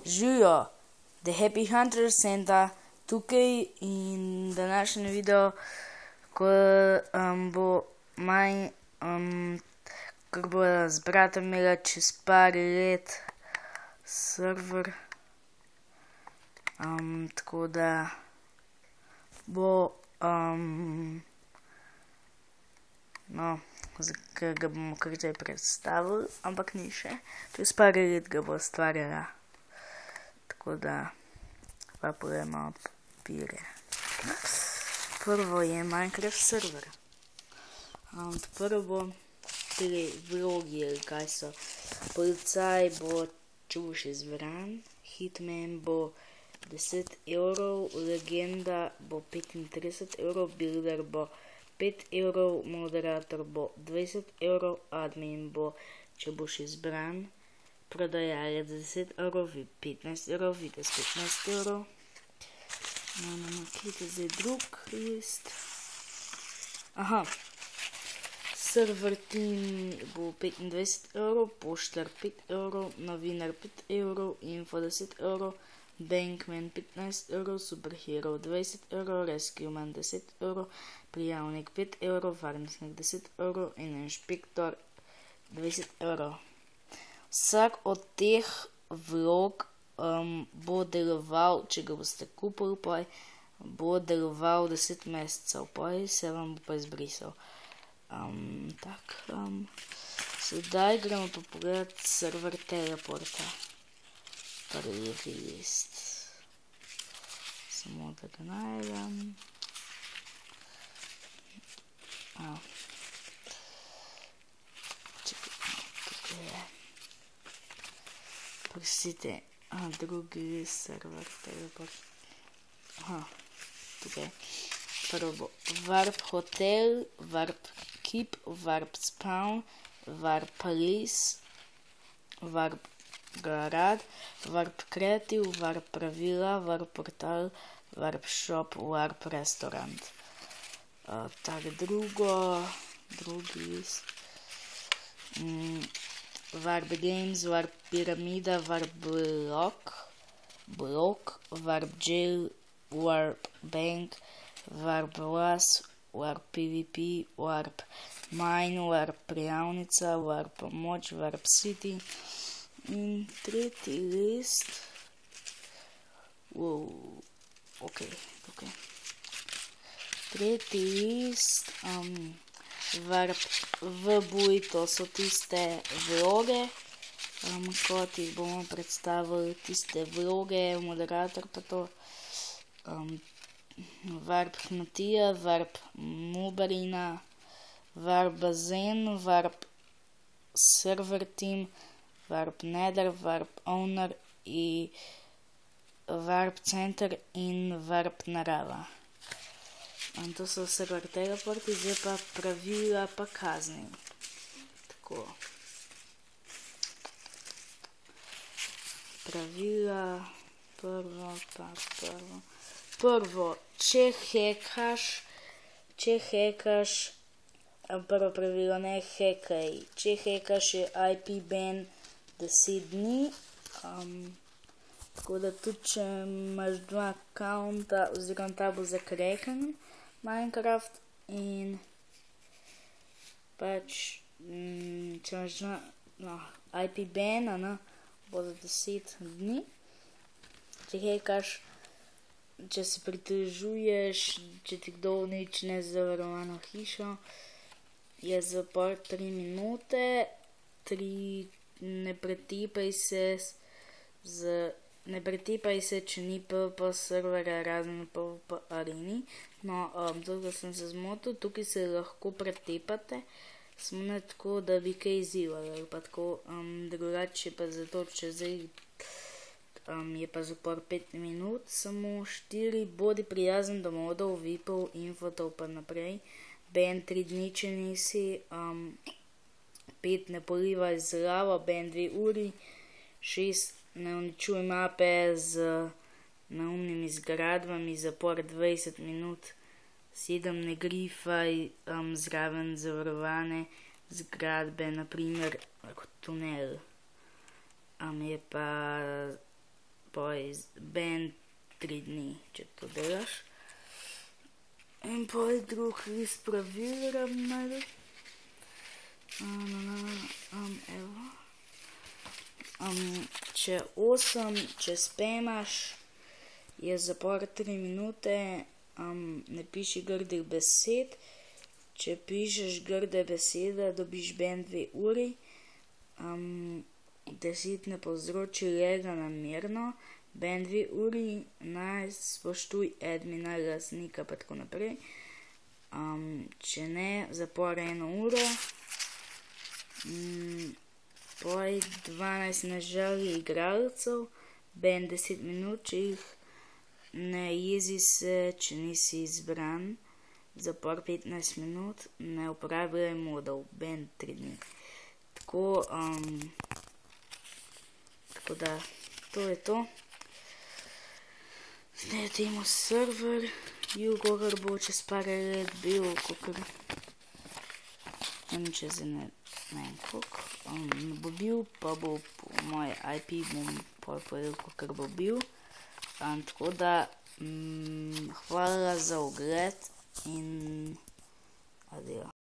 Živijo, The Happy Hunter Santa tukaj in današnji video, ko bo manj, ker bo z bratom imela čez par let server, tako da bo, ker ga bomo kar zdaj predstavili, ampak ni še, čez par let ga bo ustvarjala. Tako da pa pogledamo papirje. Prvo je Minecraft server. Prvo bo vlogi, kaj so. Policaj bo, če boš izbran, Hitman bo 10 evrov, Legenda bo 35 evrov, Builder bo 5 evrov, Moderator bo 20 evrov, Admin bo, če boš izbran, Prodajalec 10 evrov, 15 evrov, Vitez 15 evrov. Namakite zdaj drug list. Server team bo 25 evrov, Poštar 5 evrov, Novinar 5 evrov, Info 10 evrov, Bankman 15 evrov, Superhero 20 evrov, Rescueman 10 evrov, Prijavnik 5 evrov, Varnostnik 10 evrov in Inšpektor 20 evrov. Vsak od teh vlog bo deloval, če ga boste kupili, bo deloval 10 mesecev, se vam bo pa izbrisal. Sedaj gremo pa pogledat server teleporta. Prvi list. Samo da ga najdem. Tukaj je. Prosite, drugi list server teleport. Tukaj. Prvo bo Warp Hotel, Warp Keep, Warp Spawn, Warp Police, Warp Garad, Warp Creative, Warp Pravila, Warp Portal, Warp Shop, Warp Restaurant. Drugi list. Warp Games, Warp Piramida, Warp Block, Warp Jail, Warp Bank, Warp Las, Warp PvP, Warp Mine, Warp Prijavnica, Warp Pomoč, Warp City. In tretji list. Tretji list. Warp VBuj, to so tiste vloge, kot jih bomo predstavili, tiste vloge, moderator pa to. Warp Kmetija, Warp Mubarina, Warp Bazen, Warp Server Team, Warp Nether, Warp Owner, Warp Center in Warp Narava. To so server teleporti, zdaj pa pravila pa kazni. Tako. Pravila, prvo, če hekaš, prvo pravilo, ne hekaj, če hekaš je IP ban 10 dni, tako da tudi če imaš 2 accounta, oziroma ta bo zakrekan Minecraft in če imaš IP ban, bo za 10 dni. Če hekaš, če se pritožuješ, če ti kdo uniči nezavarovano hišo, je zapor 3 minute, ne pretepaj se, če ni PvP serverja, razen PvP areni. Tukaj sem se zmotil, tukaj se lahko pretepate, samo ne tako, da bi kaj izzivali, ali pa tako, drugače pa zato, če zdaj je pa zapor 5 minut, samo 4, bodi prijazen do modov, vipov, infotov pa naprej, ban 3 dni, če nisi, 5, ne polivaj z lavo, ban 2 uri, 6, ne uničuj mape z neumnimi zgradbami, zapor 20 minut, 7, ne grifaj zraven zavarovane zgradbe, naprimer kot tunel. Je pa ben 3 dni, če to delaš. In pol drug list praviram malo. Evo. Če spemaš, je zapor 3 minute, ne piši grdih besed. Če pišeš grde besede, dobiš ben 2 uri. 10 ne povzroči lega namerno, ben 2 uri, 11 spoštuj admina, lastnika pa tako naprej. Če ne, zapor 1 uro. Poj 12 ne žali igralcev, ben 10 minut, če jih ne jezi se, če nisi izbran, zapor 15 minut, ne uporabljaj modov, ben 3 dni. Tako da, to je to. Zdaj temu server, kogar bo čez par let bil, čez ne vem koliko, bo bil, pa bo moj IP bom povedal, kogar bo bil. Tako da, hvala za ogled in adijo.